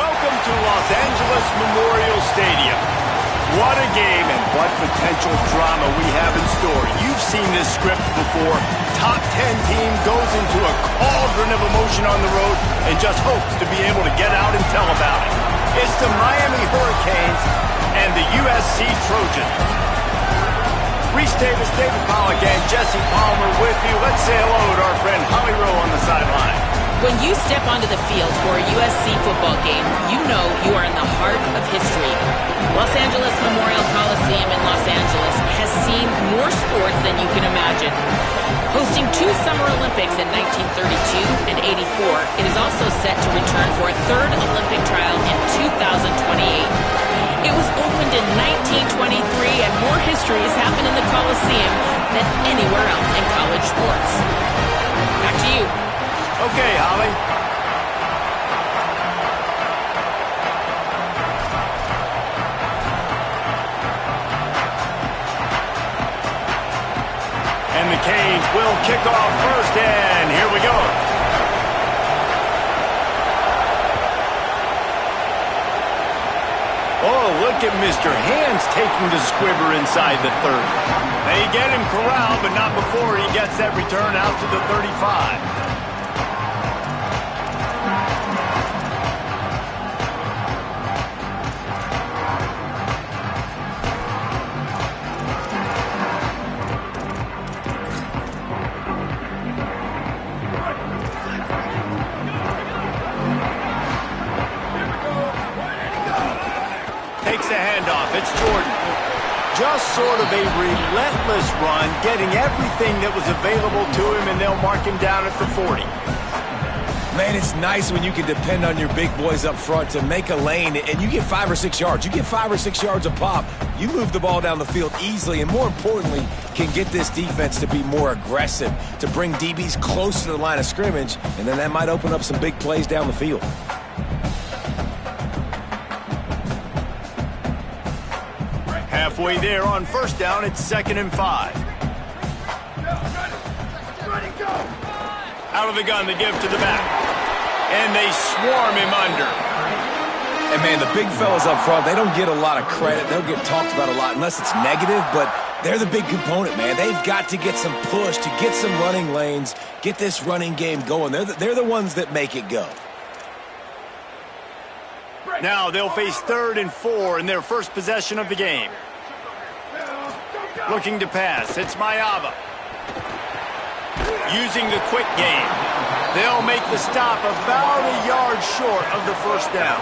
Welcome to Los Angeles Memorial Stadium. What a game and what potential drama we have in store. You've seen this script before. Top 10 team goes into a cauldron of emotion on the road and just hopes to be able to get out and tell about it. It's the Miami Hurricanes and the USC Trojans. Reese Davis, David Pollack, and Jesse Palmer with you. Let's say hello to our friend Holly Rowe on the sideline. When you step onto the field for a USC football game, you know you are in the heart of history. Los Angeles Memorial Coliseum in Los Angeles has seen more sports than you can imagine. Hosting 2 Summer Olympics in 1932 and 84, it is also set to return for a 3rd Olympic trial in 2028. It was opened in 1923, and more history has happened in the Coliseum than anywhere else in college sports. Back to you. Okay, Holly. And the Canes will kick off first, and here we go. Oh, look at Mr. Hands taking the squibber inside the 30. They get him corralled, but not before he gets that return out to the 35. Takes the handoff. It's Jordan. Just sort of a relentless run, getting everything that was available to him, and they'll mark him down at the 40. Man, it's nice when you can depend on your big boys up front to make a lane, and you get 5 or 6 yards. You get 5 or 6 yards a pop. You move the ball down the field easily, and more importantly, can get this defense to be more aggressive, to bring DBs close to the line of scrimmage, and then that might open up some big plays down the field. Halfway there on first down, it's 2nd and 5. Out of the gun, they give to the back. And they swarm him under. And man, the big fellas up front, they don't get a lot of credit. They'll get talked about a lot unless it's negative, but they're the big component, man. They've got to get some push, to get some running lanes, get this running game going. They're the ones that make it go. Now they'll face 3rd and 4 in their first possession of the game. Looking to pass, it's Mayava. Using the quick game. They'll make the stop about a yard short of the first down.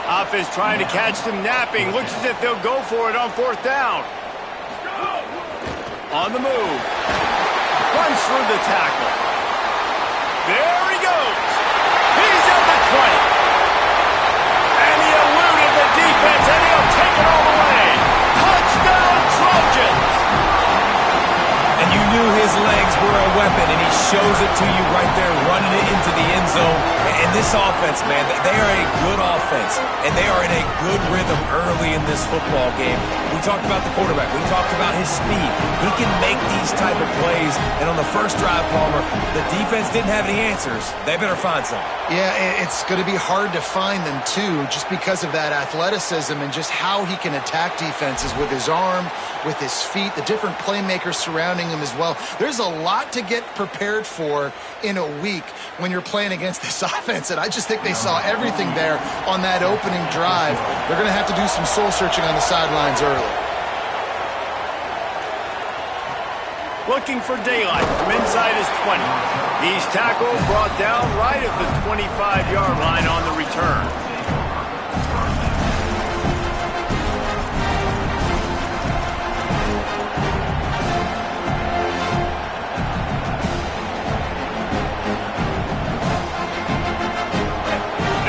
Offense trying to catch them napping. Looks as if they'll go for it on 4th down. On the move. Runs through the tackle. There he goes. He's at the 20. And he eluded the defense, and he'll take it all the way. Touchdown, Trojans! And you knew his legs were a weapon, and he shows it to you right there, running it into the end zone. And this offense, man, they are a good offense, and they are in a good rhythm early in this football game. We talked about the quarterback. We talked about his speed. He can make these type of plays, and on the first drive, Palmer, the defense didn't have any answers. They better find some. Yeah, it's going to be hard to find them, too, just because of that athleticism and just how he can attack defenses with his arm, with his feet, the different playmakers surrounding him as well. There's a lot to get prepared for in a week when you're playing against this offense, and I just think they saw everything there on that opening drive. They're going to have to do some soul-searching on the sidelines early. Looking for daylight from inside his 20. He's tackled, brought down right at the 25-yard line on the return.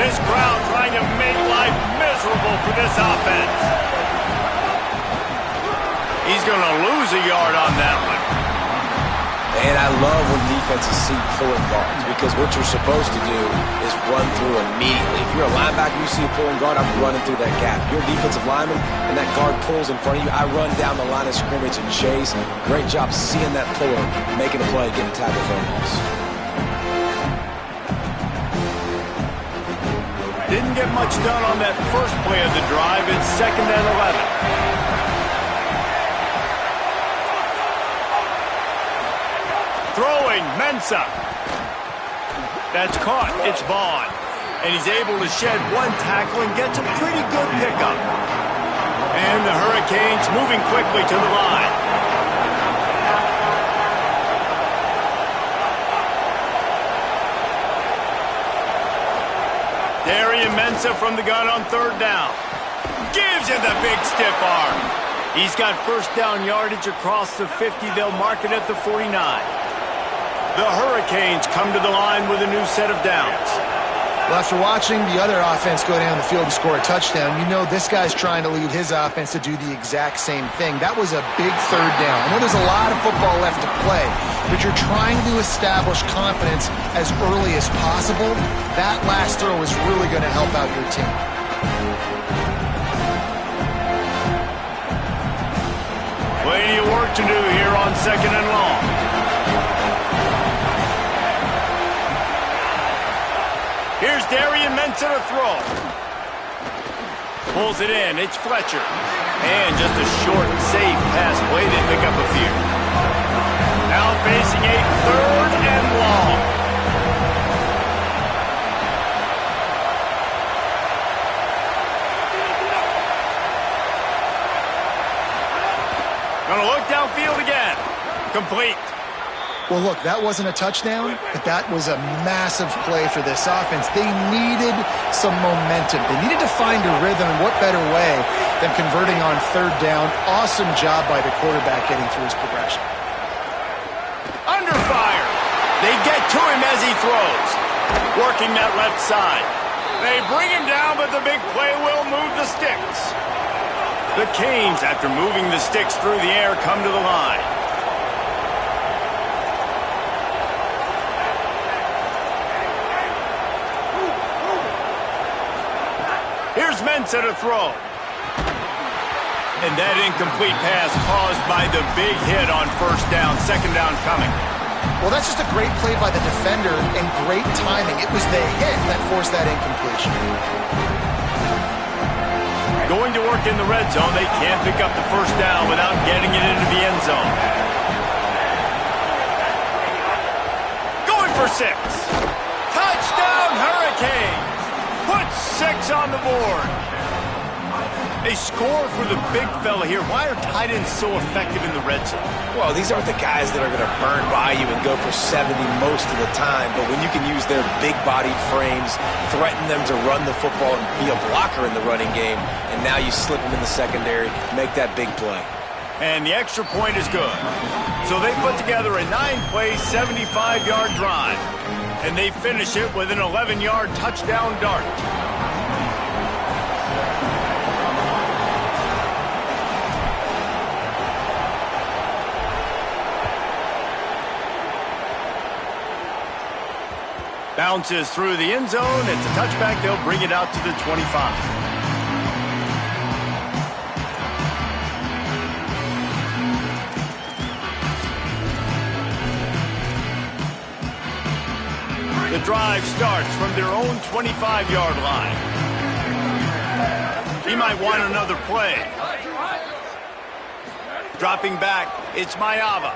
This crowd trying to make life miserable for this offense. He's going to lose a yard on that one. And I love when defenses see pulling guards, because what you're supposed to do is run through immediately. If you're a linebacker, you see a pulling guard, I'm running through that gap. If you're a defensive lineman and that guard pulls in front of you, I run down the line of scrimmage and chase. Great job seeing that puller, making a play, getting a tackle for a loss. Didn't get much done on that first play of the drive. It's 2nd and 11. Throwing, Mensah. That's caught. It's Vaughn. And he's able to shed one tackle and gets a pretty good pickup. And the Hurricanes moving quickly to the line. Darian Mensah from the gun on 3rd down. Gives him the big stiff arm. He's got first down yardage across the 50. They'll mark it at the 49. The Hurricanes come to the line with a new set of downs. Well, after watching the other offense go down the field and score a touchdown, you know this guy's trying to lead his offense to do the exact same thing. That was a big 3rd down. I know there's a lot of football left to play, but you're trying to establish confidence as early as possible. That last throw is really going to help out your team. Plenty of work to do here on 2nd and long. Here's Darian Mensah to throw. Pulls it in. It's Fletcher. And just a short, safe pass play. They pick up a few. Now facing a 3rd and long. Gonna look downfield again. Complete. Well, look, that wasn't a touchdown, but that was a massive play for this offense. They needed some momentum. They needed to find a rhythm, and what better way than converting on 3rd down. Awesome job by the quarterback getting through his progression. Under fire. They get to him as he throws. Working that left side. They bring him down, but the big play will move the sticks. The Canes, after moving the sticks through the air, come to the line. Here's Mensah to throw. And that incomplete pass caused by the big hit on 1st down, 2nd down coming. Well, that's just a great play by the defender and great timing. It was the hit that forced that incompletion. Going to work in the red zone. They can't pick up the 1st down without getting it into the end zone. Going for 6. Touchdown, Hurricanes. Put 6 on the board. They score for the big fella here. Why are tight ends so effective in the red zone? Well, these aren't the guys that are going to burn by you and go for 70 most of the time, but when you can use their big-bodied frames, threaten them to run the football and be a blocker in the running game, and now you slip them in the secondary, make that big play. And the extra point is good. So they put together a 9-play, 75-yard drive, and they finish it with an 11-yard touchdown dart. Bounces through the end zone. It's a touchback. They'll bring it out to the 25. The drive starts from their own 25-yard line. He might want another play. Dropping back, it's Mayava.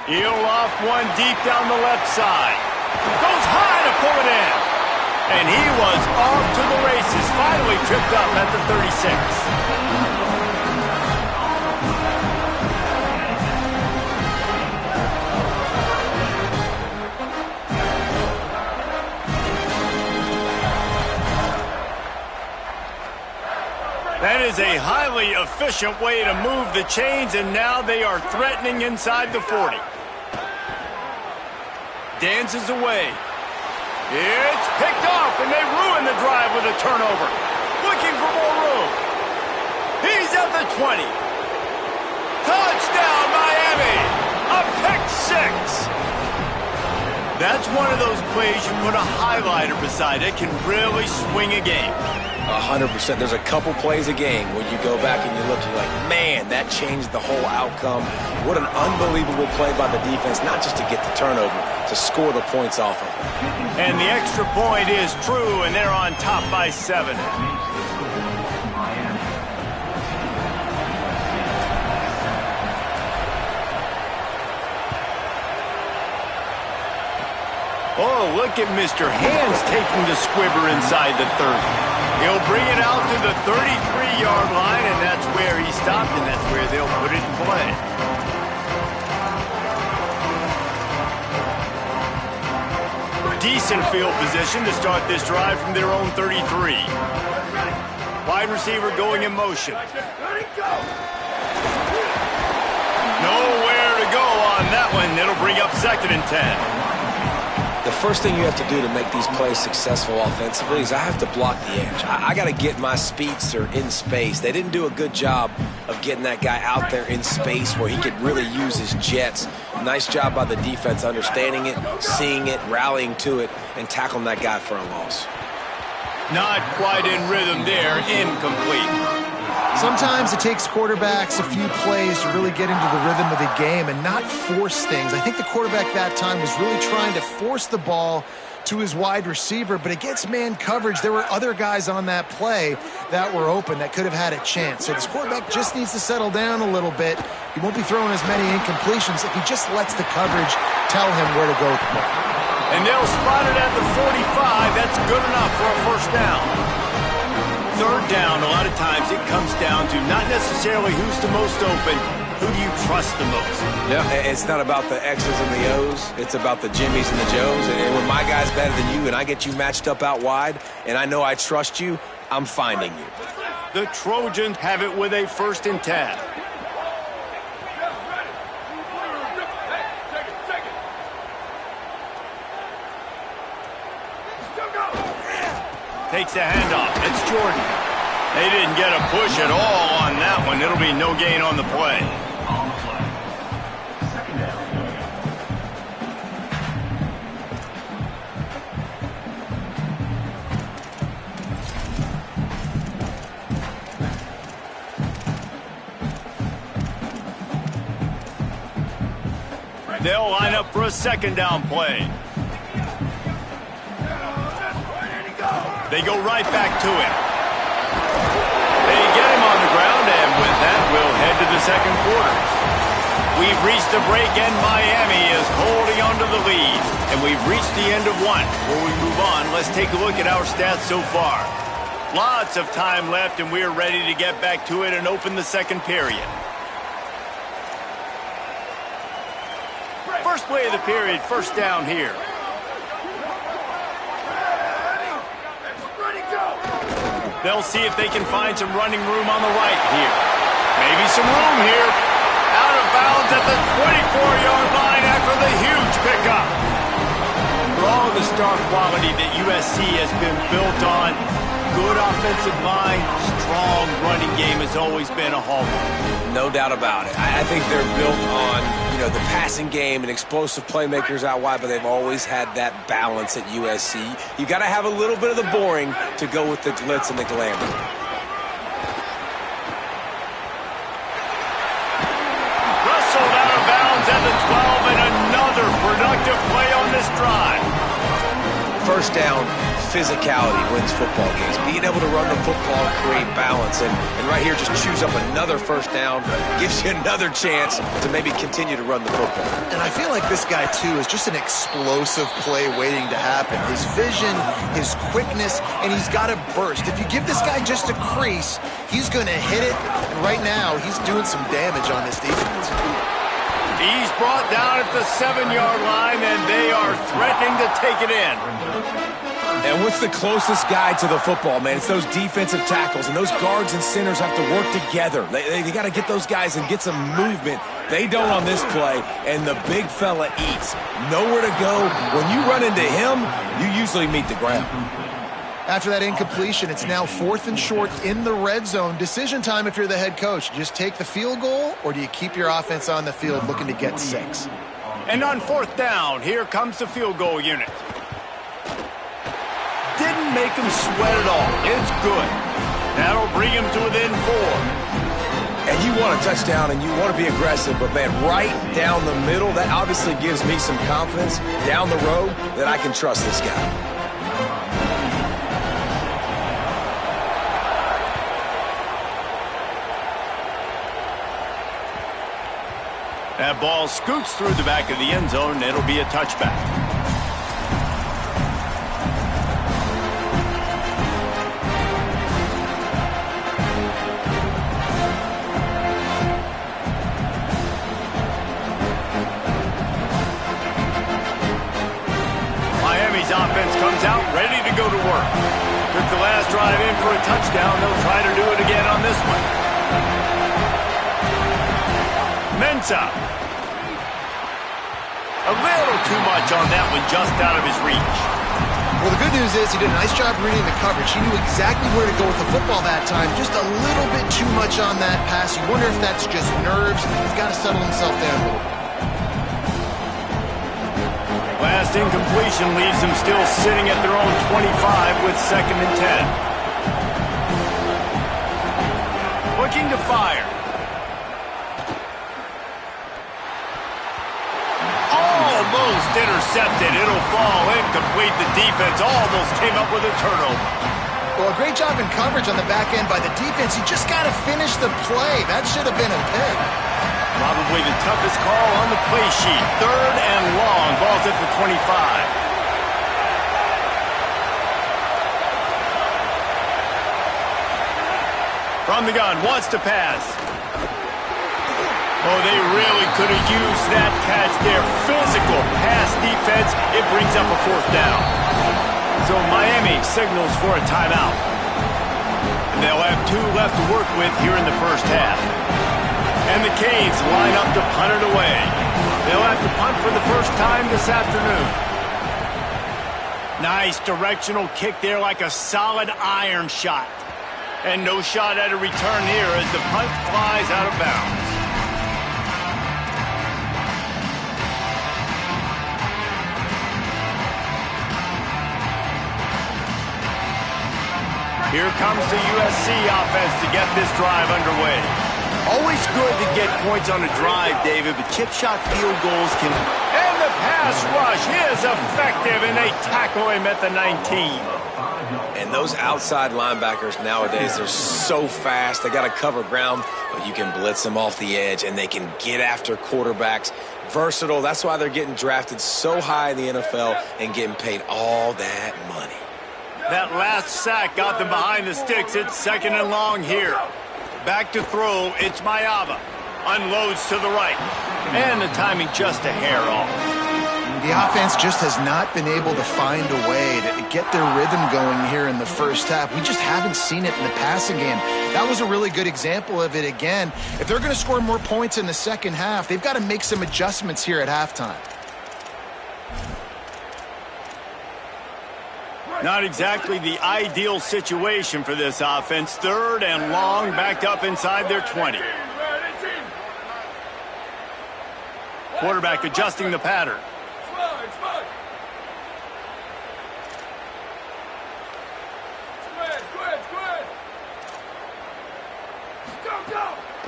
He'll loft one deep down the left side. Goes high to pull it in. And he was off to the races. Finally tripped up at the 36. That is a highly efficient way to move the chains, and now they are threatening inside the 40. Dances away. It's picked off, and they ruin the drive with a turnover. Looking for more room. He's at the 20. Touchdown, Miami! A pick 6. That's one of those plays you put a highlighter beside it, can really swing a game. 100%. There's a couple plays a game when you go back and you look, you're like, man, that changed the whole outcome. What an unbelievable play by the defense, not just to get the turnover, to score the points off of it. And the extra point is true, and they're on top by 7. Oh, look at Mr. Hands taking the squibber inside the 30. He'll bring it out to the 33-yard line, and that's where he stopped, and that's where they'll put it in play. Decent field position to start this drive from their own 33. Wide receiver going in motion. Nowhere to go on that one. It'll bring up 2nd and 10. The first thing you have to do to make these plays successful offensively is I have to block the edge. I got to get my speedster in space. They didn't do a good job of getting that guy out there in space where he could really use his jets. Nice job by the defense understanding it, seeing it, rallying to it, and tackling that guy for a loss. Not quite in rhythm there. Incomplete. Sometimes it takes quarterbacks a few plays to really get into the rhythm of the game and not force things. I think the quarterback that time was really trying to force the ball to his wide receiver, but against man coverage, there were other guys on that play that were open that could have had a chance. So this quarterback just needs to settle down a little bit. He won't be throwing as many incompletions if he just lets the coverage tell him where to go. And they'll spot it at the 45. That's good enough for a first down. 3rd down, a lot of times it comes down to not necessarily who's the most open, who do you trust the most? Yeah, it's not about the X's and the O's. It's about the Jimmies and the Joes. And when my guy's better than you and I get you matched up out wide and I know I trust you, I'm finding you. The Trojans have it with a 1st and 10. Takes the handoff. It's Jordan. They didn't get a push at all on that one. It'll be no gain on the play. They'll line up for a 2nd down play. They go right back to him. They get him on the ground, and with that, we'll head to the 2nd quarter. We've reached the break, and Miami is holding on to the lead. And we've reached the end of one. Before we move on, let's take a look at our stats so far. Lots of time left, and we're ready to get back to it and open the 2nd period. First play of the period, first down here. They'll see if they can find some running room on the right here. Maybe some room here. Out of bounds at the 24-yard line after the huge pickup. For all of the star quality that USC has been built on, good offensive line, strong running game has always been a hallmark. No doubt about it. I think they're built on, the passing game and explosive playmakers out wide, but they've always had that balance at USC. You got to have a little bit of the boring to go with the glitz and the glamour. Wrestled out of bounds at the 12, and another productive play on this drive. First down, physicality wins football games. Being able to run the football, create balance, and right here just choose up another first down, gives you another chance to maybe continue to run the football. And I feel like this guy, too, is just an explosive play waiting to happen. His vision, his quickness, and he's got to burst. If you give this guy just a crease, he's going to hit it, and right now he's doing some damage on this defense. He's brought down at the 7-yard line, and they are threatening to take it in. And what's the closest guy to the football, man? It's those defensive tackles, and those guards and centers have to work together. They got to get those guys and get some movement. They don't on this play, and the big fella eats. Nowhere to go. When you run into him, you usually meet the ground. After that incompletion, it's now 4th and short in the red zone. Decision time if you're the head coach. Just take the field goal, or do you keep your offense on the field looking to get 6? And on 4th down, here comes the field goal unit. Didn't make him sweat at all. It's good. to within 4. And you want a touchdown and you want to be aggressive, but man, right down the middle, that obviously gives me some confidence down the road that I can trust this guy. That ball scoots through the back of the end zone. It'll be a touchback. Miami's offense comes out ready to go to work. Took the last drive in for a touchdown. They'll try to do it again on this one. Mensah. A little too much on that one, just out of his reach. Well, the good news is he did a nice job reading the coverage. He knew exactly where to go with the football that time. Just a little bit too much on that pass. You wonder if that's just nerves. He's got to settle himself down a little bit. Last incompletion leaves them still sitting at their own 25 with 2nd and 10. Looking to fire. Almost intercepted. It'll fall incomplete. The defense almost came up with a turnover. Well, a great job in coverage on the back end by the defense. You just got to finish the play. That should have been a pick. Probably the toughest call on the play sheet. 3rd and long. Ball's at the 25. From the gun, wants to pass. Oh, they really could have used that catch there. Physical pass defense. It brings up a 4th down. So Miami signals for a timeout. And they'll have 2 left to work with here in the first half. And the Canes line up to punt it away. They'll have to punt for the first time this afternoon. Nice directional kick there, like a solid iron shot. And no shot at a return here as the punt flies out of bounds. Here comes the USC offense to get this drive underway. Always good to get points on a drive, David, but chip shot field goals can... And the pass rush is effective, and they tackle him at the 19. And those outside linebackers nowadays, they're so fast. They got to cover ground, but you can blitz them off the edge, and they can get after quarterbacks. Versatile. That's why they're getting drafted so high in the NFL and getting paid all that money. That last sack got them behind the sticks. It's 2nd and long here. Back to throw. It's Mayava. Unloads to the right. And the timing just a hair off. The offense just has not been able to find a way to get their rhythm going here in the first half. We just haven't seen it in the passing game. That was a really good example of it again. If they're going to score more points in the second half, they've got to make some adjustments here at halftime. Not exactly the ideal situation for this offense. 3rd and long, backed up inside their 20. Quarterback adjusting the pattern.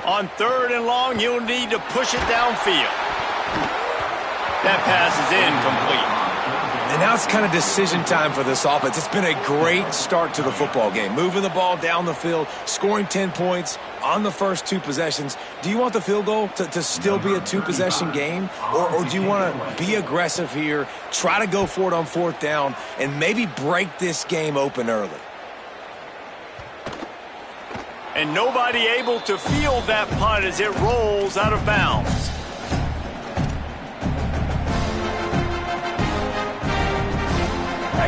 On 3rd and long, you'll need to push it downfield. That pass is incomplete. And now it's kind of decision time for this offense. It's been a great start to the football game. Moving the ball down the field, scoring 10 points on the first 2 possessions. Do you want the field goal to still be a 2-possession game? Or do you want to be aggressive here, try to go for it on 4th down, and maybe break this game open early? And nobody able to field that punt as it rolls out of bounds.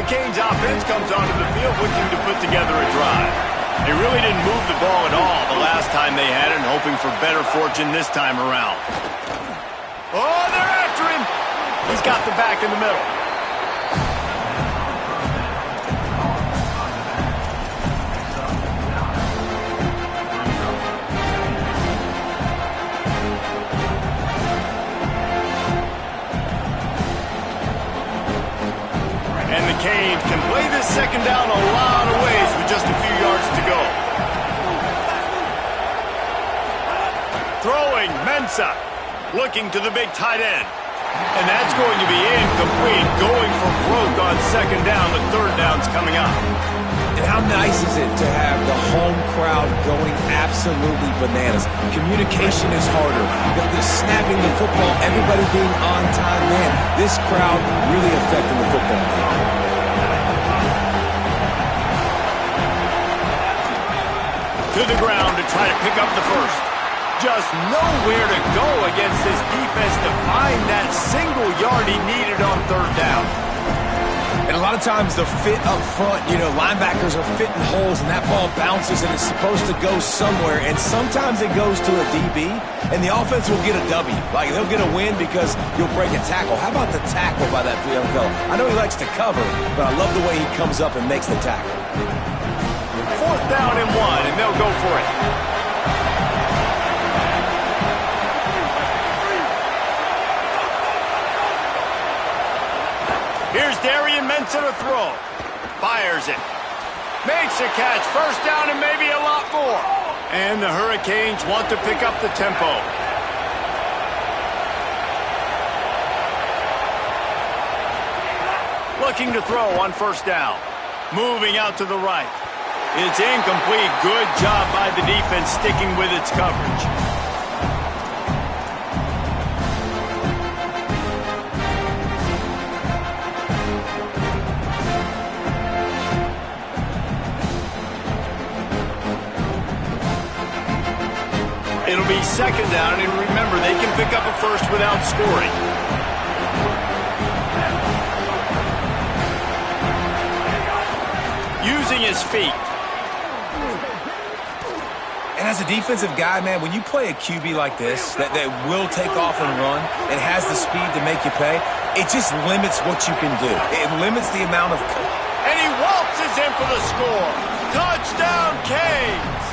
Canes offense comes onto the field looking to put together a drive. They really didn't move the ball at all the last time they had it, and hoping for better fortune this time around. Oh, they're after him. He's got the back in the middle. Canes can play this 2nd down a lot of ways with just a few yards to go. Mensa looking to the big tight end. And that's going to be incomplete, going for broke on second down. The third down's coming up. And how nice is it to have the home crowd going absolutely bananas? Communication is harder. The snapping the football, everybody being on time. Man, this crowd really affecting the football game. To the ground to try to pick up the first. Just nowhere to go against this defense to find that single yard he needed on third down. And a lot of times the fit up front, linebackers are fitting holes and that ball bounces and it's supposed to go somewhere. And sometimes it goes to a DB and the offense will get a W. Like they'll get a win because you'll break a tackle. How about the tackle by that young fella? I know he likes to cover, but I love the way he comes up and makes the tackle. Fourth down and 1, and they'll go for it. Here's Darian Mensa to throw. Fires it. Makes a catch. First down and maybe a lot more. And the Hurricanes want to pick up the tempo. Looking to throw on first down. Moving out to the right. It's incomplete. Good job by the defense sticking with its coverage. It'll be second down, and remember, they can pick up a first without scoring. Using his feet. And as a defensive guy, man, when you play a QB like this that will take off and run and has the speed to make you pay, it just limits what you can do. It limits the amount of... And he waltzes in for the score. Touchdown, Canes!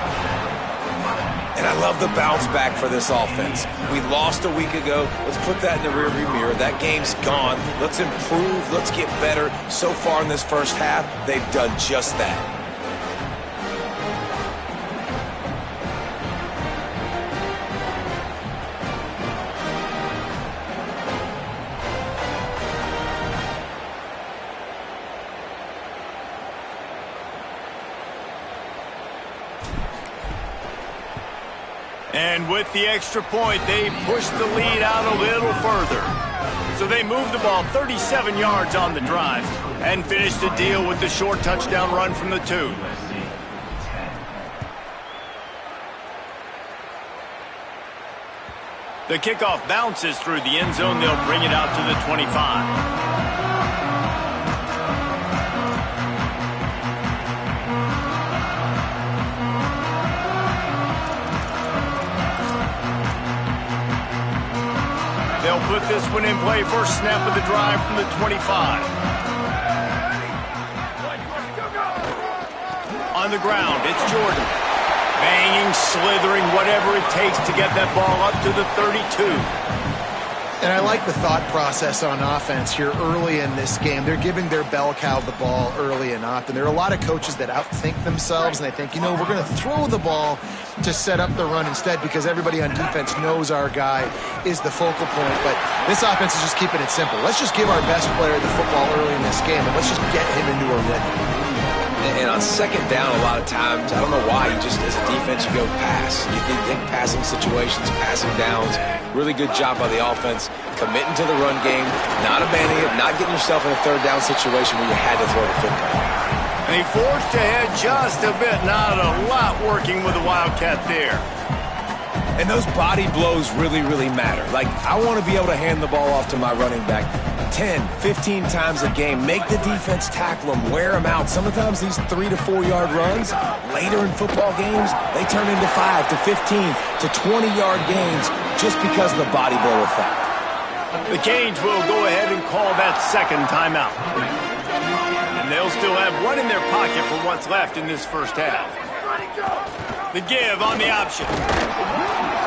And I love the bounce back for this offense. We lost a week ago. Let's put that in the rearview mirror. That game's gone. Let's improve. Let's get better. So far in this first half, they've done just that. And with the extra point, they push the lead out a little further. So they move the ball 37 yards on the drive and finish the deal with the short touchdown run from the 2. The kickoff bounces through the end zone. They'll bring it out to the 25. They'll put this one in play. First snap of the drive from the 25. On the ground, it's Jordan. Banging, slithering, whatever it takes to get that ball up to the 32. And I like the thought process on offense here early in this game. They're giving their bell cow the ball early and often. There are a lot of coaches that outthink themselves, and they think, we're going to throw the ball to set up the run instead because everybody on defense knows our guy is the focal point. But this offense is just keeping it simple. Let's just give our best player the football early in this game, and let's just get him into a rhythm. And on second down, a lot of times, I don't know why, you just, as a defense, you go pass. You think passing situations, passing downs. Really good job by the offense, committing to the run game, not abandoning it, not getting yourself in a third down situation where you had to throw the football. And he forced ahead just a bit, not a lot working with the Wildcat there. And those body blows really, really matter. Like, I want to be able to hand the ball off to my running back 10, 15 times a game. Make the defense tackle them, wear them out. Sometimes these 3 to 4 yard runs, later in football games, they turn into 5 to 15 to 20 yard gains just because of the body blow effect. The Canes will go ahead and call that second timeout. And they'll still have one in their pocket for what's left in this first half. The give on the option.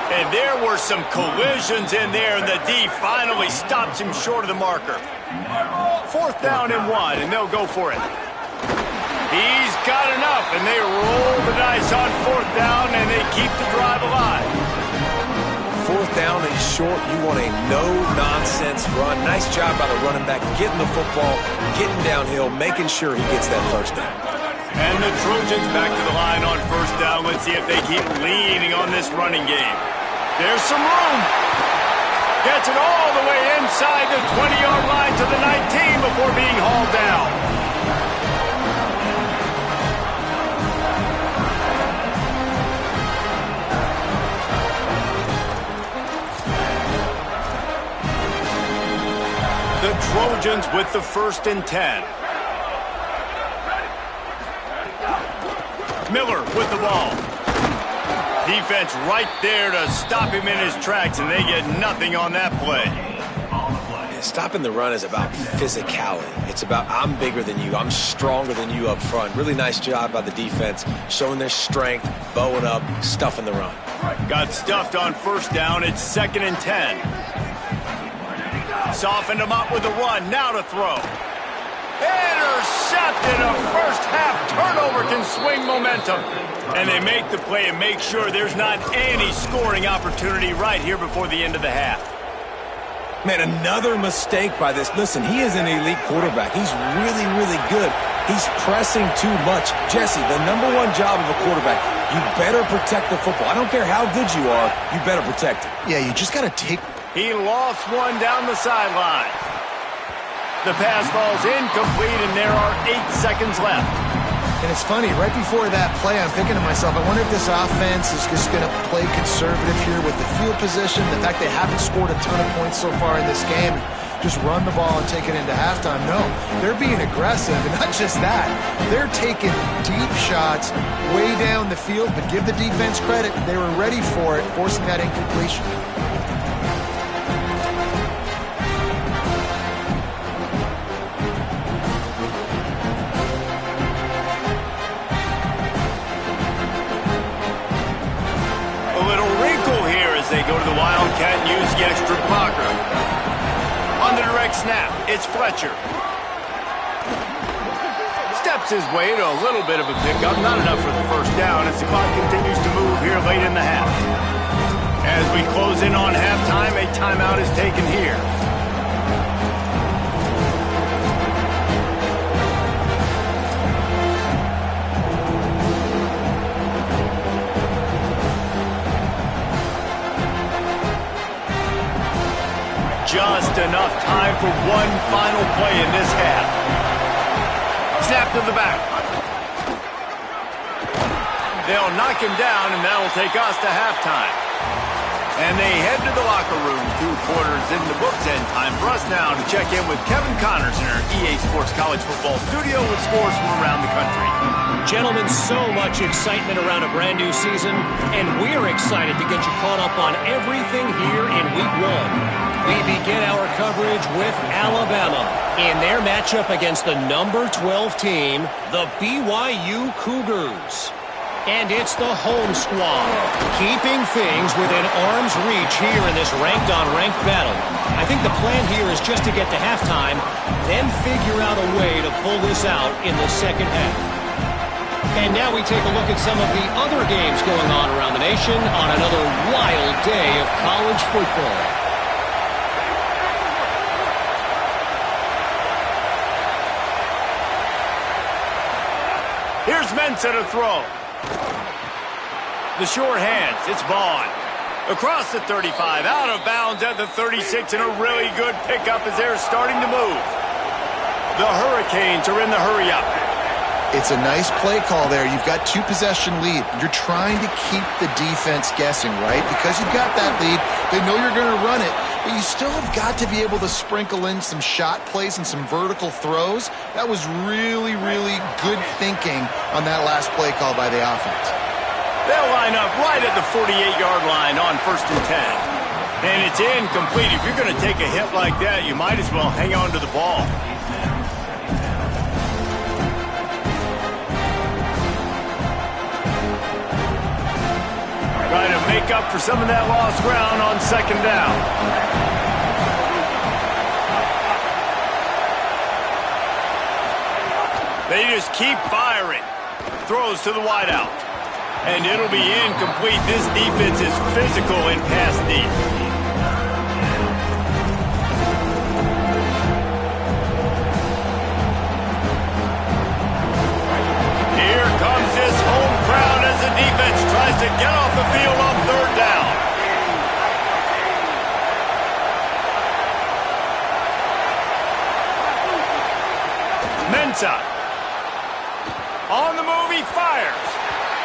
And there were some collisions in there, and the D finally stops him short of the marker. Fourth down and 1, and they'll go for it. He's got enough, and they roll the dice on fourth down, and they keep the drive alive. 4th down and short, you want a no-nonsense run. Nice job by the running back, getting the football, getting downhill, making sure he gets that first down. And the Trojans back to the line on 1st down. Let's see if they keep leaning on this running game. There's some room. Gets it all the way inside the 20-yard line to the 19 before being hauled down. The Trojans with the 1st and 10. Miller with the ball. Defense right there to stop him in his tracks, and they get nothing on that play. Yeah, stopping the run is about physicality. It's about I'm bigger than you, I'm stronger than you up front. Really nice job by the defense, showing their strength, bowing up, stuffing the run. Got stuffed on 1st down. It's 2nd and 10. Softened him up with the run. Now to throw. Intercepted. A first-half turnover can swing momentum. And they make the play and make sure there's not any scoring opportunity right here before the end of the half. Man, another mistake by this. Listen, he is an elite quarterback. He's really, really good. He's pressing too much. Jesse, the #1 job of a quarterback, you better protect the football. I don't care how good you are, you better protect it. Yeah, you just got to take... He lost one down the sideline. The pass falls incomplete, and there are 8 seconds left. And it's funny, right before that play, I'm thinking to myself, I wonder if this offense is just going to play conservative here with the field position, the fact they haven't scored a ton of points so far in this game, just run the ball and take it into halftime. No, they're being aggressive, and not just that. They're taking deep shots way down the field, but give the defense credit. They were ready for it, forcing that incompletion. They go to the Wildcat and use the extra blocker. On the direct snap, it's Fletcher. Steps his way to a little bit of a pickup, not enough for the 1st down as the clock continues to move here late in the half. As we close in on halftime, a timeout is taken here. Just enough time for one final play in this half. Snap to the back. They'll knock him down, and that'll take us to halftime. And they head to the locker room. 2 quarters in the books, and time for us now to check in with Kevin Connors in our EA Sports College Football studio with scores from around the country. Gentlemen, so much excitement around a brand new season, and we're excited to get you caught up on everything here in Week 1. We begin our coverage with Alabama in their matchup against the #12 team, the BYU Cougars. And it's the home squad, keeping things within arm's reach here in this ranked-on-ranked battle. I think the plan here is just to get to halftime, then figure out a way to pull this out in the second half. And now we take a look at some of the other games going on around the nation on another wild day of college football. Here's Mensah to throw. The short hands, it's Vaughn. Across the 35, out of bounds at the 36, and a really good pickup as they're starting to move. The Hurricanes are in the hurry-up. It's a nice play call there. You've got 2-possession lead. You're trying to keep the defense guessing, right? Because you've got that lead, they know you're going to run it, but you still have got to be able to sprinkle in some shot plays and some vertical throws. That was really, really good thinking on that last play call by the offense. They'll line up right at the 48-yard line on 1st and 10. And it's incomplete. If you're going to take a hit like that, you might as well hang on to the ball. Trying to make up for some of that lost ground on 2nd down. They just keep firing. Throws to the wideout. And it'll be incomplete. This defense is physical in pass deep. Here comes this home crowd as the defense tries to get off the field on third down. Mensah. On the move, he fires.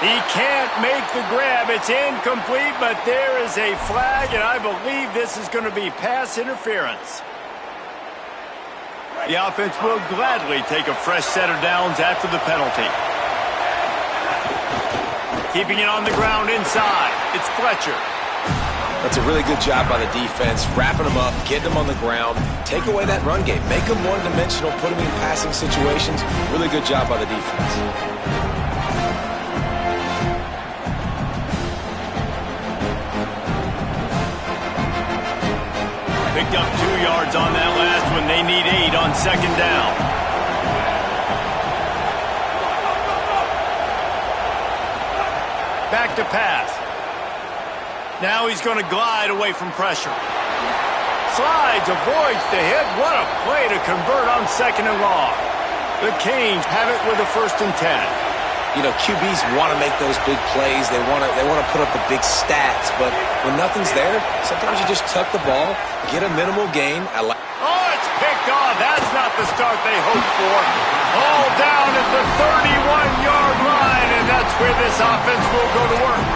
He can't make the grab. It's incomplete, but there is a flag, and I believe this is going to be pass interference. The offense will gladly take a fresh set of downs after the penalty. Keeping it on the ground inside. It's Fletcher. That's a really good job by the defense, wrapping them up, getting them on the ground, take away that run game, make them one-dimensional, put them in passing situations. Really good job by the defense. Picked up 2 yards on that last one. They need 8 on second down. Back to pass. Now he's going to glide away from pressure. Slides, avoids the hit. What a play to convert on second and long. The Canes have it with a 1st and 10. You know, QBs want to make those big plays. They want to put up the big stats. But when nothing's there, sometimes you just tuck the ball, get a minimal gain. Oh, it's picked off. That's not the start they hoped for. All down at the 31-yard line, and that's where this offense will go to work.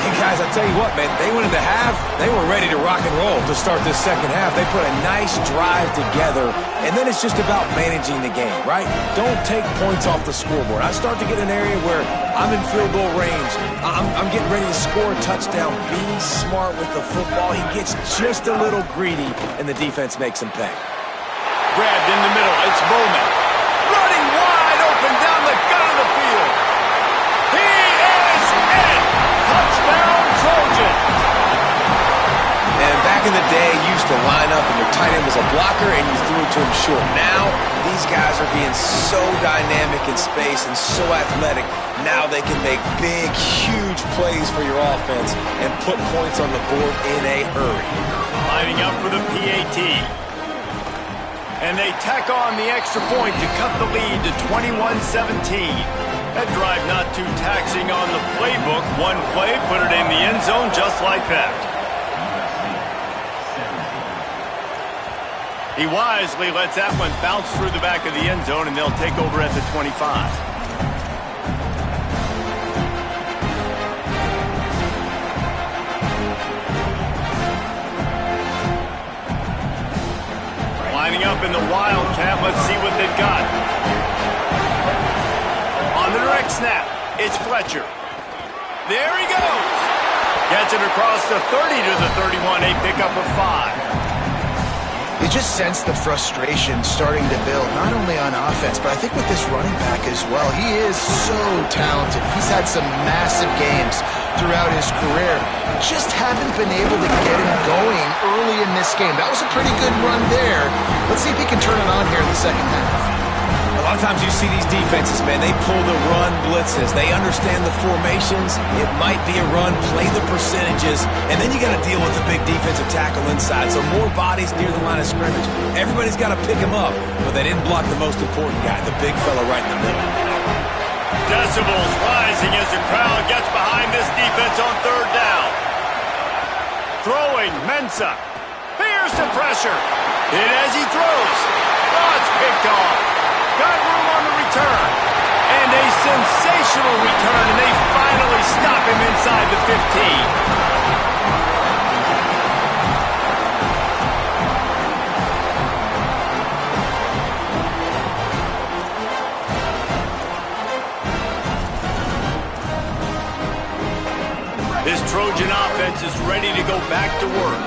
Hey, guys, I tell you what, man, they went into half. They were ready to rock and roll to start this second half. They put a nice drive together, and then it's just about managing the game, right? Don't take points off the scoreboard. I start to get an area where I'm in field goal range. I'm getting ready to score a touchdown. Be smart with the football. He gets just a little greedy, and the defense makes him pay. Grabbed in the middle. It's Bowman. Running wide open down the gut of the field. He is in. Touchdown, Trojan. And back in the day, you used to line up and your tight end was a blocker and you threw it to him short. Now, these guys are being so dynamic in space and so athletic. Now they can make big, huge plays for your offense and put points on the board in a hurry. Lining up for the PAT. And they tack on the extra point to cut the lead to 21-17. That drive not too taxing on the playbook. One play, put it in the end zone just like that. He wisely lets that one bounce through the back of the end zone, and they'll take over at the 25. Lining up in the Wildcat. Let's see what they've got. On the direct snap, it's Fletcher. There he goes. Gets it across the 30 to the 31, a pickup of 5. You just sense the frustration starting to build, not only on offense, but I think with this running back as well. He is so talented. He's had some massive games throughout his career. Just haven't been able to get him going early in this game. That was a pretty good run there. Let's see if he can turn it on here in the second half. A lot of times you see these defenses, man, they pull the run blitzes. They understand the formations. It might be a run, play the percentages, and then you got to deal with the big defensive tackle inside. So more bodies near the line of scrimmage. Everybody's got to pick him up, but they didn't block the most important guy, the big fella right in the middle. Decibels rising as the crowd gets behind this defense on third down. Throwing, Mensah. Here's the pressure. Hit as he throws. Oh, it's picked off. Got room on the return. And a sensational return, and they finally stop him inside the 15. This Trojan offense is ready to go back to work.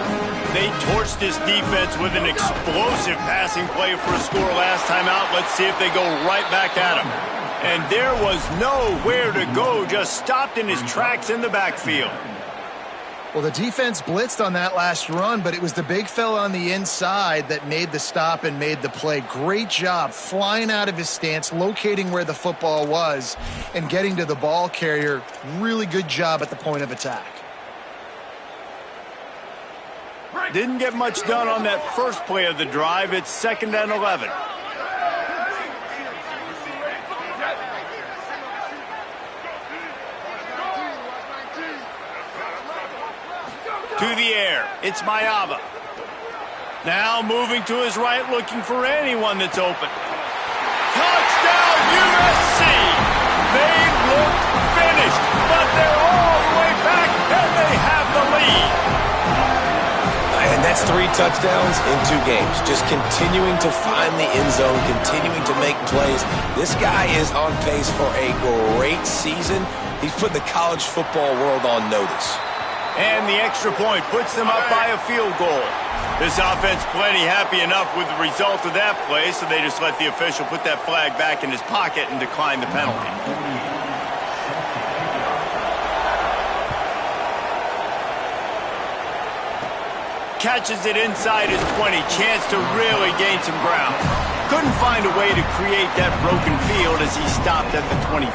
They torched this defense with an explosive passing play for a score last time out. Let's see if they go right back at him. And there was nowhere to go, just stopped in his tracks in the backfield. Well, the defense blitzed on that last run, but it was the big fella on the inside that made the stop and made the play. Great job flying out of his stance, locating where the football was, and getting to the ball carrier. Really good job at the point of attack. Didn't get much done on that first play of the drive. It's 2nd and 11. To the air, it's Mayava. Now moving to his right, looking for anyone that's open. Touchdown, USC! They looked finished, but they're all the way back, and they have the lead. And that's 3 touchdowns in 2 games. Just continuing to find the end zone, continuing to make plays. This guy is on pace for a great season. He's put the college football world on notice. And the extra point puts them up by a field goal. This offense plenty happy enough with the result of that play, so they just let the official put that flag back in his pocket and decline the penalty. Catches it inside his 20, chance to really gain some ground. Couldn't find a way to create that broken field as he stopped at the 25.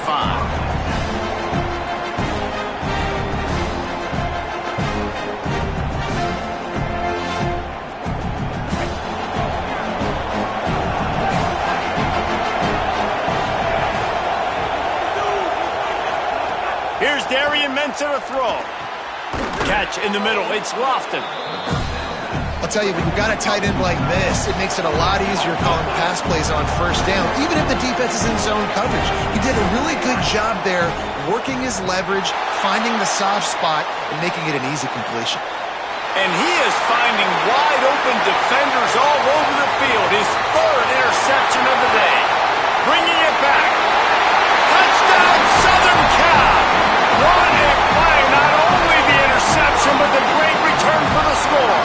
Here's Darian Mensah to throw. Catch in the middle. It's Lofton. I'll tell you, when you've got a tight end like this, it makes it a lot easier calling pass plays on first down, even if the defense is in zone coverage. He did a really good job there, working his leverage, finding the soft spot, and making it an easy completion. And he is finding wide open defenders all over the field. His 3rd interception of the day. Bringing it back. Touchdown, Southern Cal. What a play. Not only the interception, but the great return for the score.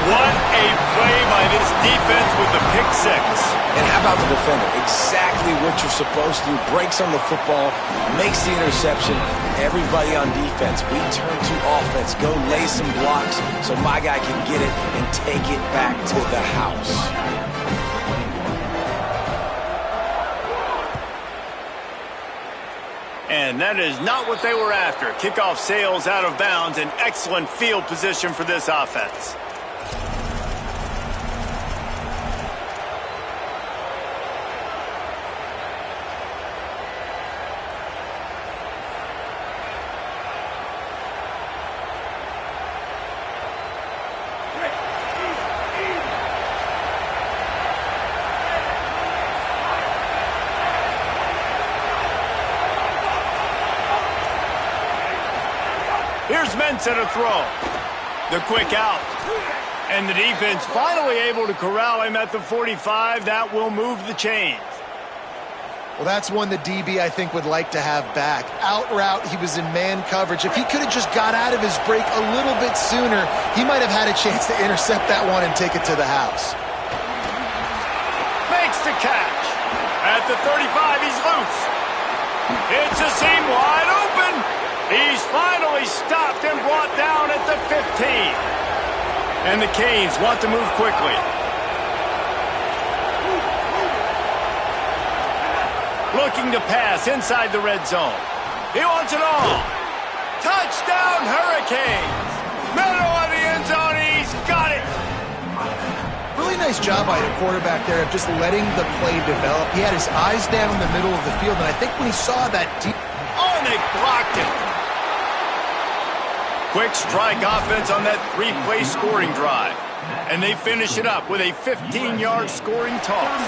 What a play by this defense with the pick 6. And how about the defender? Exactly what you're supposed to do. Breaks on the football, makes the interception. Everybody on defense, we turn to offense. Go lay some blocks so my guy can get it and take it back to the house. And that is not what they were after. Kickoff sails out of bounds. An excellent field position for this offense. Here's Mensah to throw. The quick out. And the defense finally able to corral him at the 45. That will move the chains. Well, that's one the DB, I think, would like to have back. Out route, he was in man coverage. If he could have just got out of his break a little bit sooner, he might have had a chance to intercept that one and take it to the house. Makes the catch. At the 35, he's loose. It's a seam wide open. He's finally stopped and brought down at the 15. And the Canes want to move quickly. Looking to pass inside the red zone. He wants it all. Touchdown, Hurricanes. Middle of the end zone. He's got it. Really nice job by the quarterback there of just letting the play develop. He had his eyes down in the middle of the field, and I think when he saw that deep... Oh, and they blocked it. Quick strike offense on that 3-play scoring drive. And they finish it up with a 15-yard scoring toss.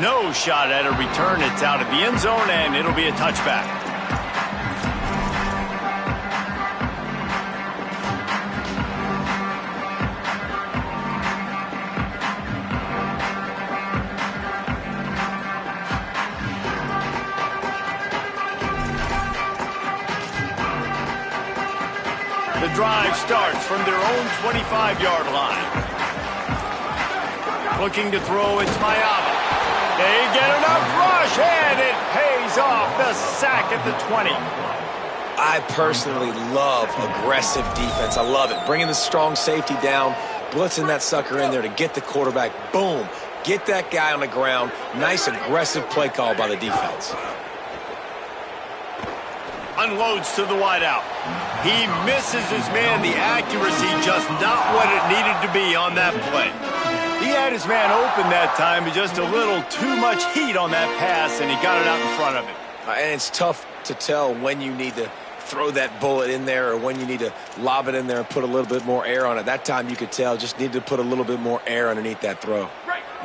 No shot at a return. It's out of the end zone, and it'll be a touchback. The drive starts from their own 25-yard line. Looking to throw, it's Mayama. They get enough rush, and it pays off. The sack at the 20. I personally love aggressive defense. I love it. Bringing the strong safety down, blitzing that sucker in there to get the quarterback. Boom. Get that guy on the ground. Nice aggressive play call by the defense. Unloads to the wideout. He misses his man. The accuracy just not what it needed to be on that play. He had his man open that time, but just a little too much heat on that pass, and he got it out in front of him. And it's tough to tell when you need to throw that bullet in there or when you need to lob it in there and put a little bit more air on it. That time you could tell just needed to put a little bit more air underneath that throw.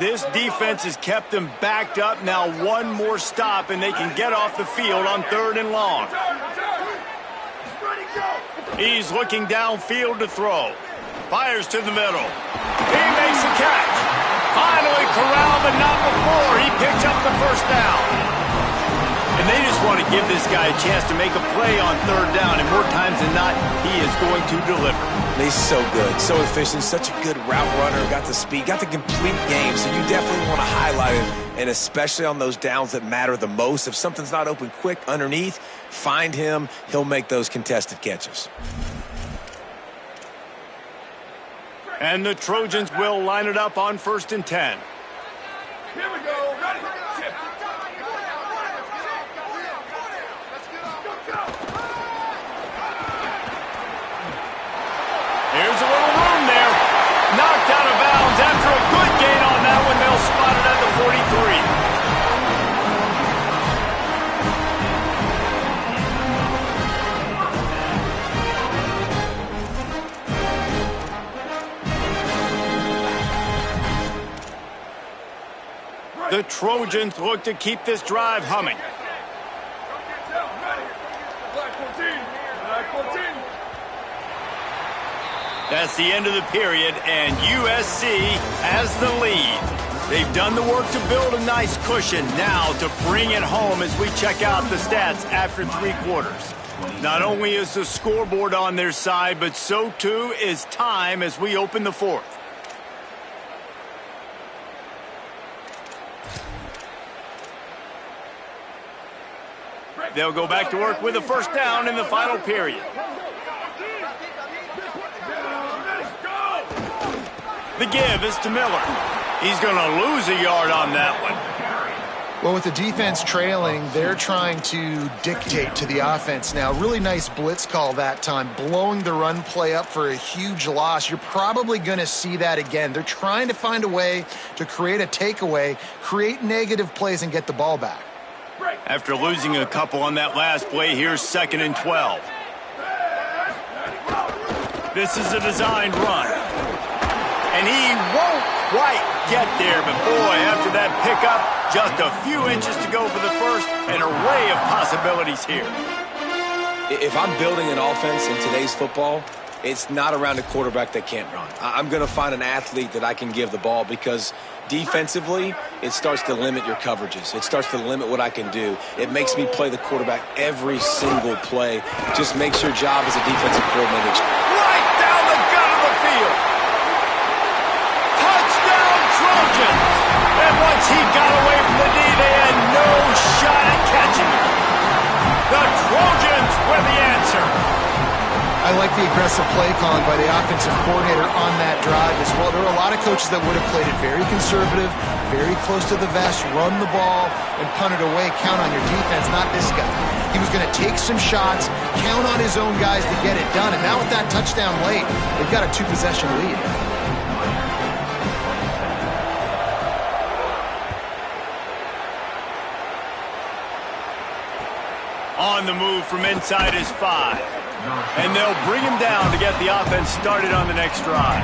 This defense has kept them backed up. Now one more stop, and they can get off the field on 3rd and long. He's looking downfield to throw. Fires to the middle. He makes the catch. Finally corralled, but not before. He picks up the first down. And they just want to give this guy a chance to make a play on 3rd down, and more times than not, he is going to deliver. He's so good, so efficient, such a good route runner, got the speed, got the complete game, so you definitely want to highlight him, and especially on those downs that matter the most. If something's not open quick underneath, find him. He'll make those contested catches. And the Trojans will line it up on 1st and 10. Here we go. Ready? Shift. There's a little room there. Knocked out of bounds after a good gain on that one. They'll spot it at the 43. The Trojans look to keep this drive humming. That's the end of the period, and USC has the lead. They've done the work to build a nice cushion. Now to bring it home as we check out the stats after 3 quarters. Not only is the scoreboard on their side, but so too is time as we open the 4th. They'll go back to work with a first down in the final period. The give is to Miller. He's going to lose a yard on that one. Well, with the defense trailing, they're trying to dictate to the offense now. Really nice blitz call that time, blowing the run play up for a huge loss. You're probably going to see that again. They're trying to find a way to create a takeaway, create negative plays, and get the ball back. After losing a couple on that last play, here's 2nd and 12. This is a designed run. And he won't quite get there, but boy, after that pickup, just a few inches to go for the first, an array of possibilities here. If I'm building an offense in today's football, it's not around a quarterback that can't run. I'm going to find an athlete that I can give the ball because defensively, it starts to limit your coverages. It starts to limit what I can do. It makes me play the quarterback every single play. Just makes your job as a defensive coordinator. Right down the gut of the field. Touchdown, Trojans. And once he got away from the knee, they had no shot at catching him. The Trojans were the answer. I like the aggressive play calling by the offensive coordinator on that drive as well. There were a lot of coaches that would have played it very conservative, very close to the vest, run the ball, and punt it away. Count on your defense, not this guy. He was going to take some shots, count on his own guys to get it done. And now with that touchdown late, they've got a 2-possession lead. On the move from inside his 5. And they'll bring him down to get the offense started on the next drive.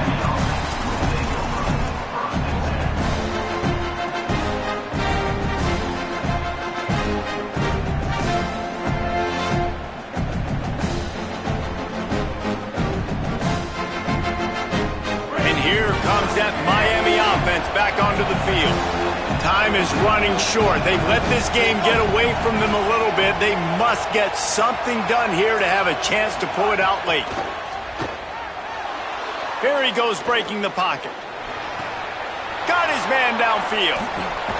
And here comes that Miami offense back onto the field. Time is running short. They've let this game get away from them a little bit. They must get something done here to have a chance to pull it out late. Here he goes breaking the pocket. got his man downfield.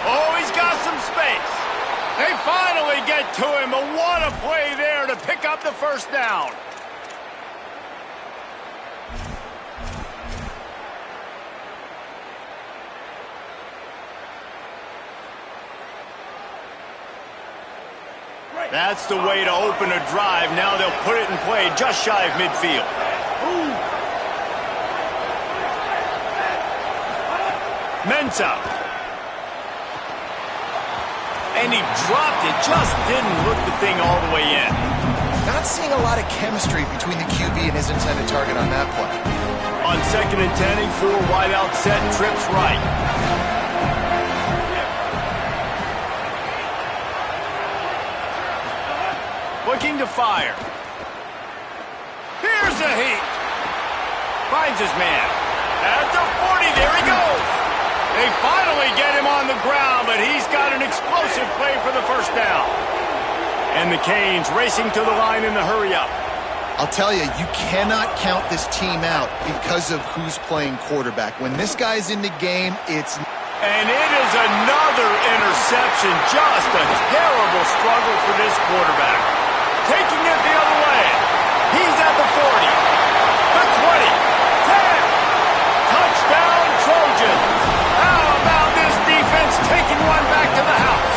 Oh, he's got some space. They finally get to him, but what a play there to pick up the first down. That's the way to open a drive. Now they'll put it in play just shy of midfield. Mensah. And he dropped it. Just didn't look the thing all the way in. Not seeing a lot of chemistry between the QB and his intended target on that play. On 2nd and 10, a 4 wide out set, trips right. Looking to fire. Here's a heat. Finds his man. At the 40, there he goes. They finally get him on the ground, but he's got an explosive play for the first down. And the Canes racing to the line in the hurry-up. I'll tell you, you cannot count this team out because of who's playing quarterback. When this guy's in the game, it's... And it is another interception. Just a terrible struggle for this quarterback. Taking it the other way. He's at the 40. The 20. 10. Touchdown, Trojans. How about this defense taking one back to the house?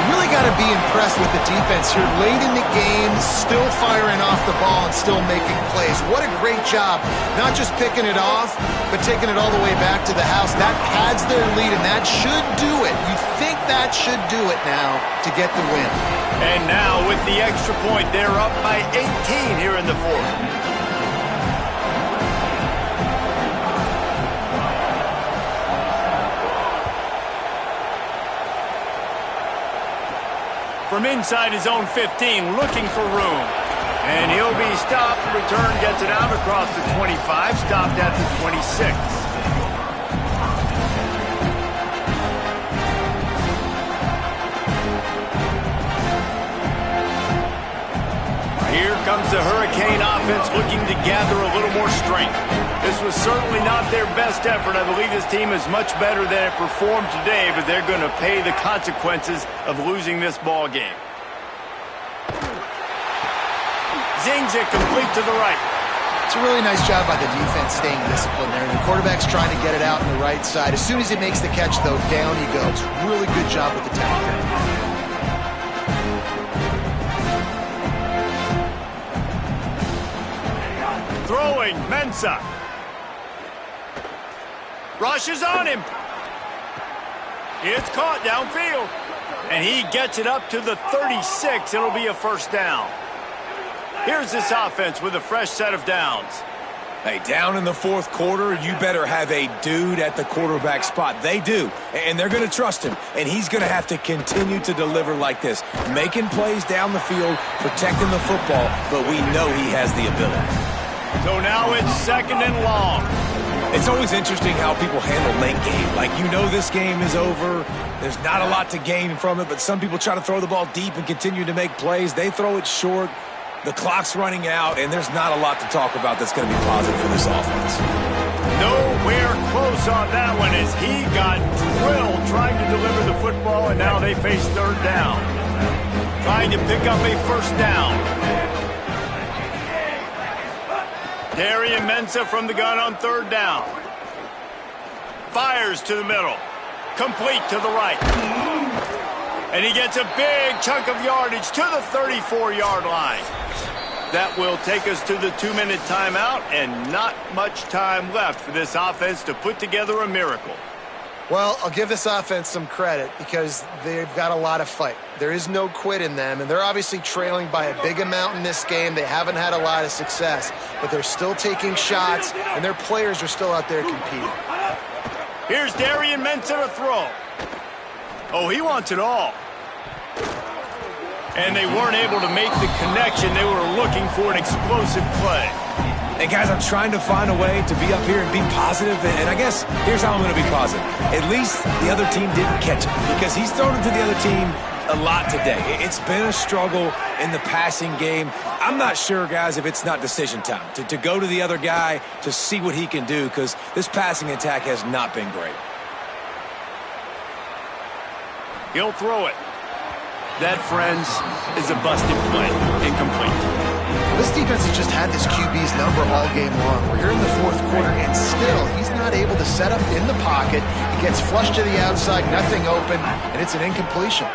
You really got to be impressed with the defense here. Late in the game, still firing off the ball and still making plays. What a great job. Not just picking it off, but taking it all the way back to the house. That pads their lead, and that should do it. You think that should do it now to get the win. And now with the extra point, they're up by 18 here in the fourth. From inside his own 15, looking for room. And he'll be stopped. Return gets it out across the 25, stopped at the 26. Here comes the Hurricane offense looking to gather a little more strength. This was certainly not their best effort. I believe this team is much better than it performed today, but they're going to pay the consequences of losing this ball game. Zings it complete to the right. It's a really nice job by the defense staying disciplined there. And the quarterback's trying to get it out on the right side. As soon as he makes the catch, though, down he goes. Really good job with the tackle. Throwing, Mensah. Rushes on him. It's caught downfield. And he gets it up to the 36. It'll be a first down. Here's this offense with a fresh set of downs. Hey, down in the fourth quarter, you better have a dude at the quarterback spot. They do, and they're going to trust him, and he's going to have to continue to deliver like this, making plays down the field, protecting the football, but we know he has the ability. So now it's 2nd and long. It's always interesting how people handle late game. Like, you know this game is over. There's not a lot to gain from it, but some people try to throw the ball deep and continue to make plays. They throw it short. The clock's running out, and there's not a lot to talk about that's going to be positive for this offense. Nowhere close on that one as he got drilled trying to deliver the football, and now they face third down. Trying to pick up a first down. Darian Mensah from the gun on third down. Fires to the middle. Complete to the right. And he gets a big chunk of yardage to the 34-yard line. That will take us to the 2-minute timeout, and not much time left for this offense to put together a miracle. Well, I'll give this offense some credit because they've got a lot of fight. There is no quit in them, and they're obviously trailing by a big amount in this game. They haven't had a lot of success, but they're still taking shots, and their players are still out there competing. Here's Darian Mensah to throw. Oh, he wants it all. And they weren't able to make the connection. They were looking for an explosive play. Hey, guys, I'm trying to find a way to be up here and be positive, and I guess here's how I'm going to be positive. At least the other team didn't catch it because he's thrown it to the other team a lot today. It's been a struggle in the passing game. I'm not sure, guys, if it's not decision time to go to the other guy to see what he can do, because this passing attack has not been great. He'll throw it. That, friends, is a busted play. Incomplete. This defense has just had this QB's number all game long. We're here in the fourth quarter, and still, he's not able to set up in the pocket. He gets flushed to the outside, nothing open, and it's an incompletion.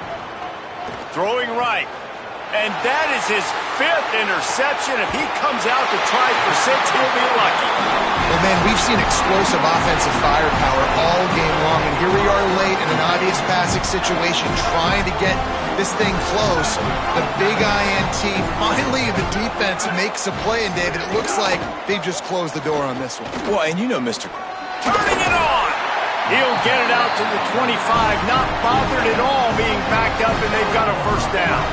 Throwing right. And that is his 5th interception. If he comes out to try for 6, he'll be lucky. Well, man, we've seen explosive offensive firepower all game long, and here we are late in an obvious passing situation trying to get this thing close. The big INT. Finally, the defense makes a play, and David, it looks like they've just closed the door on this one. Well, and you know Mr. Turning it on. He'll get it out to the 25, not bothered at all being backed up, and they've got a first down.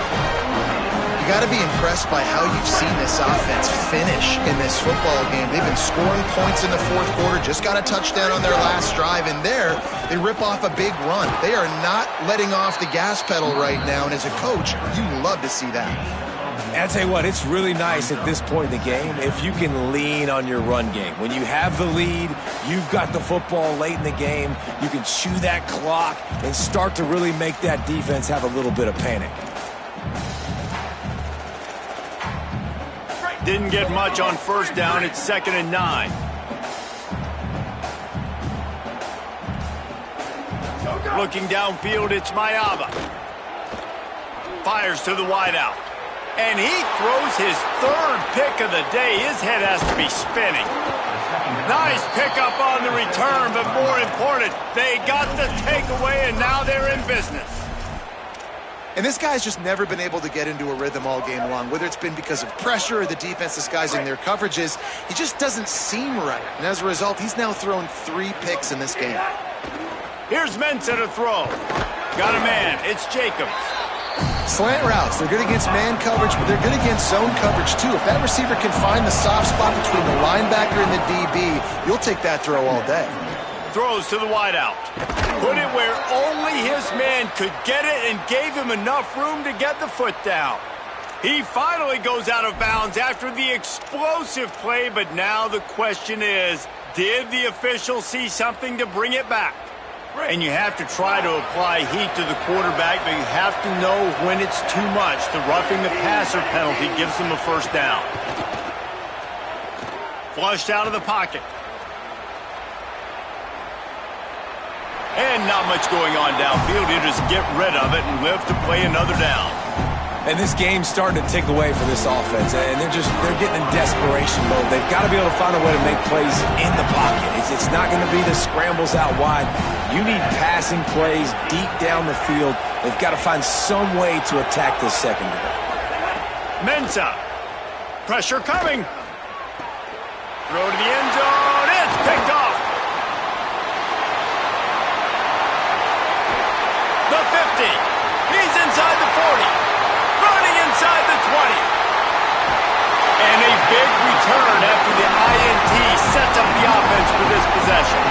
You got to be impressed by how you've seen this offense finish in this football game. They've been scoring points in the fourth quarter, just got a touchdown on their last drive, and there they rip off a big run. They are not letting off the gas pedal right now, and as a coach, you love to see that. And I'll tell you what, it's really nice at this point in the game if you can lean on your run game. When you have the lead, you've got the football late in the game, you can chew that clock and start to really make that defense have a little bit of panic. Didn't get much on first down. It's 2nd and 9. Looking downfield, it's Mayava. Fires to the wideout. And he throws his 3rd pick of the day. His head has to be spinning. Nice pickup on the return, but more important, they got the takeaway, and now they're in business. And this guy's just never been able to get into a rhythm all game long, whether it's been because of pressure or the defense disguising their coverages. He just doesn't seem right. And as a result, he's now thrown 3 picks in this game. Here's Mensah to throw. Got a man. It's Jacobs. Slant routes, they're good against man coverage, but they're good against zone coverage too. If that receiver can find the soft spot between the linebacker and the DB, you'll take that throw all day. Throws to the wideout. Put it where only his man could get it and gave him enough room to get the foot down. He finally goes out of bounds after the explosive play, but now the question is, did the official see something to bring it back? And you have to try to apply heat to the quarterback, but you have to know when it's too much. The roughing the passer penalty gives him a first down. Flushed out of the pocket. And not much going on downfield. You just get rid of it and live to play another down. And this game's starting to tick away for this offense, and they're getting in desperation mode. They've got to be able to find a way to make plays in the pocket. It's not going to be the scrambles out wide. You need passing plays deep down the field. They've got to find some way to attack this secondary. Mensah. Pressure coming. Throw to the end zone. It's picked off. The 50. He's inside the 40. Running inside the 20. And a big return after the INT sets up the offense for this possession.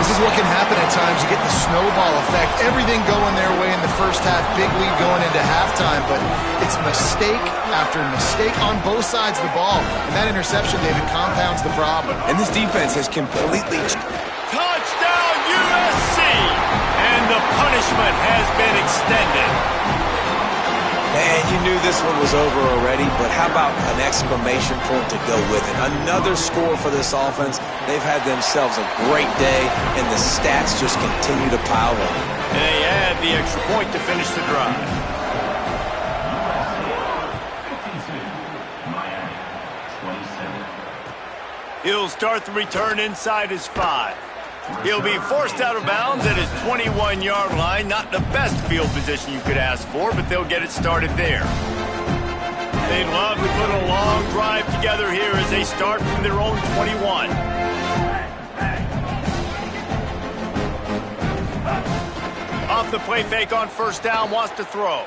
This is what can happen at times. You get the snowball effect. Everything going their way in the first half. Big lead going into halftime. But it's mistake after mistake on both sides of the ball. And that interception, David, compounds the problem. And this defense has completely... Touchdown USC! And the punishment has been extended. Man, you knew this one was over already, but how about an exclamation point to go with it? Another score for this offense. They've had themselves a great day, and the stats just continue to pile on. And they add the extra point to finish the drive. He'll start the return inside his 5. He'll be forced out of bounds at his 21-yard line. Not the best field position you could ask for, but they'll get it started there. They'd love to put a long drive together here as they start from their own 21. Off the play fake on first down, wants to throw.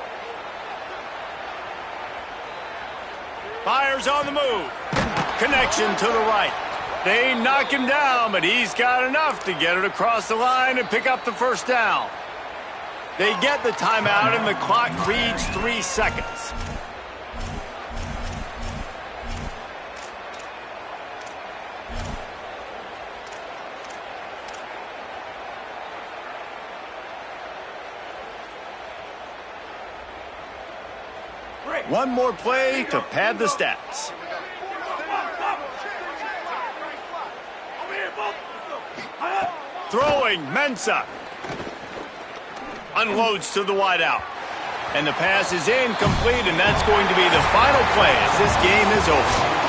Fires on the move. Connection to the right. They knock him down, but he's got enough to get it across the line and pick up the first down. They get the timeout, and the clock reads 3 seconds. One more play to pad the stats. Throwing, Mensah. Unloads to the wideout. And the pass is incomplete, and that's going to be the final play as this game is over.